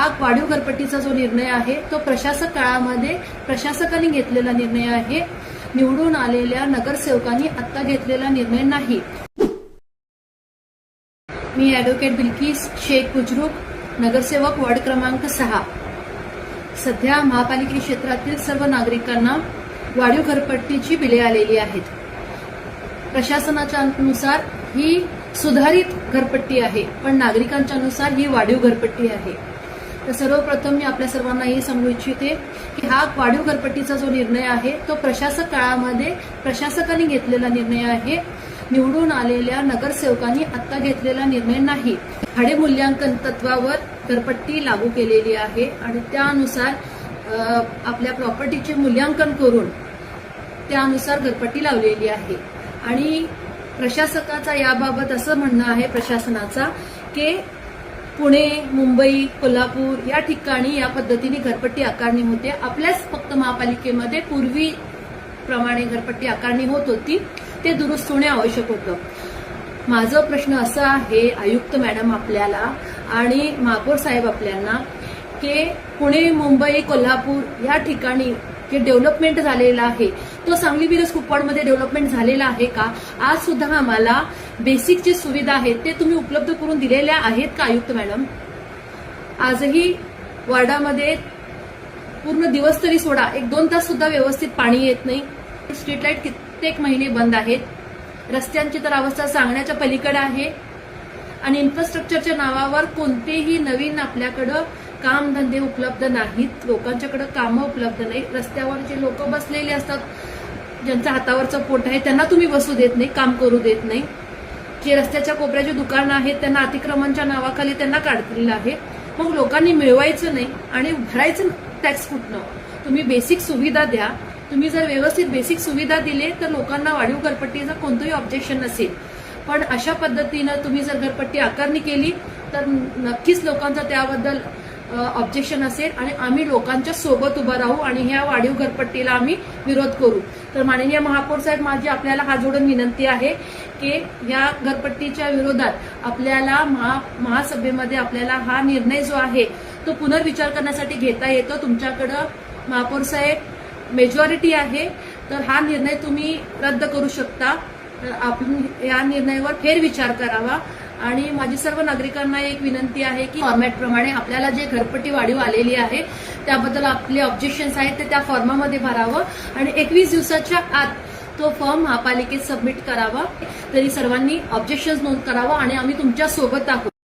हा वाढीव घरपट्टीचा जो निर्णय आहे तो प्रशासक काळामध्ये प्रशासकांनी घेतलेला निर्णय आहे, निवडून आलेल्या नगरसेवकांनी आता घेतलेला निर्णय नाही। मी ॲडव्होकेट बिल्किस शेख बुजुर्ग, नगरसेवक वार्ड क्रमांक 6। सध्या महापालिका क्षेत्रातील सर्व नागरिकांना वाढीव घरपट्टीची बिले आलेली आहेत। प्रशासनाच्या नुसार ही सुधारित घरपट्टी आहे, पण नागरिकांच्या नुसार ही वाढीव घरपट्टी आहे। तर सर्वप्रथम मी आपल्या सर्वांना हे सांगू इच्छिते की हा वाढीव घरपट्टीचा जो निर्णय आहे तो प्रशासक काळामध्ये प्रशासकांनी घेतलेला निर्णय आहे, निवडून आलेल्या नगरसेवकांनी आता घेतलेला निर्णय नाही। भाडे मूल्यांकन तत्वावर घरपट्टी लागू केलेली आहे आणि त्यानुसार आपल्या प्रॉपर्टीचे मूल्यांकन करून त्यानुसार घरपट्टी लावलेली आहे। आणि प्रशासकाचा याबाबत असं म्हणणं आहे प्रशासनाचा की पुणे, मुंबई, कोल्हापूर या ठिकाणी या पद्धतीने घरपट्टी आकारणी होते। आपल्याच फक्त महापालिकेमध्ये पूर्वी प्रमाणे घरपट्टी आकारणी होत होती, ते दुरुस्त होणे आवश्यक होतं। माझा प्रश्न असा आहे आयुक्त मॅडम आपल्याला आणि महापौर साहेब आपल्याला की पुणे, मुंबई, कोल्हापूर या ठिकाणी जे डेव्हलपमेंट झालेलं आहे तो सांगली मिरज कुपवाडमध्ये डेव्हलपमेंट झालेला आहे का? आज सुद्धा आम्हाला बेसिक जी सुविधा आहेत ते तुम्ही उपलब्ध करून दिलेल्या आहेत का आयुक्त मॅडम? आजही वार्डामध्ये पूर्ण दिवस तरी सोडा 1-2 तास सुद्धा व्यवस्थित पाणी येत नाही। स्ट्रीट लाईट कित्येक महिने बंद आहेत। रस्त्यांची तर अवस्था सांगण्याच्या पलीकडे आहे आणि इन्फ्रास्ट्रक्चरच्या नावावर कोणतेही नवीन आपल्याकडं कामधंदे उपलब्ध नाहीत, लोकांच्याकडे कामं उपलब्ध नाही। रस्त्यावर जे लोक बसलेले असतात, ज्यांच्या हातावरचं पोट आहे त्यांना तुम्ही बसू देत नाही, काम करू देत नाही। जे रस्त्याच्या कोपऱ्याचे दुकानं आहेत त्यांना अतिक्रमणच्या नावाखाली त्यांना काढलेलं आहे। मग लोकांनी मिळवायचं नाही आणि भरायचं टॅक्स कुठनं? तुम्ही बेसिक सुविधा द्या। तुम्ही जर व्यवस्थित बेसिक सुविधा दिले तर लोकांना वाढीव घरपट्टीचं कोणतंही ऑब्जेक्शन नसेल, पण अशा पद्धतीनं तुम्ही जर घरपट्टी आकारणी केली तर नक्कीच लोकांचा त्याबद्दल ऑब्जेक्शन असेल आणि आम्ही लोकांच्या सोबत उभं राहू आणि ह्या वाढीव घरपट्टीला आम्ही विरोध करू। तर माननीय महापौर साहेब, माझी आपल्याला हात जोडून विनंती आहे की या घरपट्टीच्या विरोधात आपल्याला महासभेमध्ये आपल्याला हा निर्णय जो आहे तो पुनर्विचार करण्यासाठी घेता येतो। तुमच्याकडं महापौर साहेब मेजॉरिटी आहे, तर हा निर्णय तुम्ही रद्द करू शकता। तर आपण या निर्णयावर फेरविचार करावा। आणि माझी सर्व नागरिकांना एक विनंती आहे की फॉर्मॅट प्रमाणे आपल्याला जे घरपट्टी वाढीव आलेली आहे त्याबद्दल आपले ऑब्जेक्शन्स आहेत ते त्या फॉर्मामध्ये भरावं आणि 21 दिवसाच्या आत तो फॉर्म महापालिकेत सबमिट करावा। तरी सर्वांनी ऑब्जेक्शन्स नोंद करावा आणि आम्ही तुमच्या सोबत आहोत।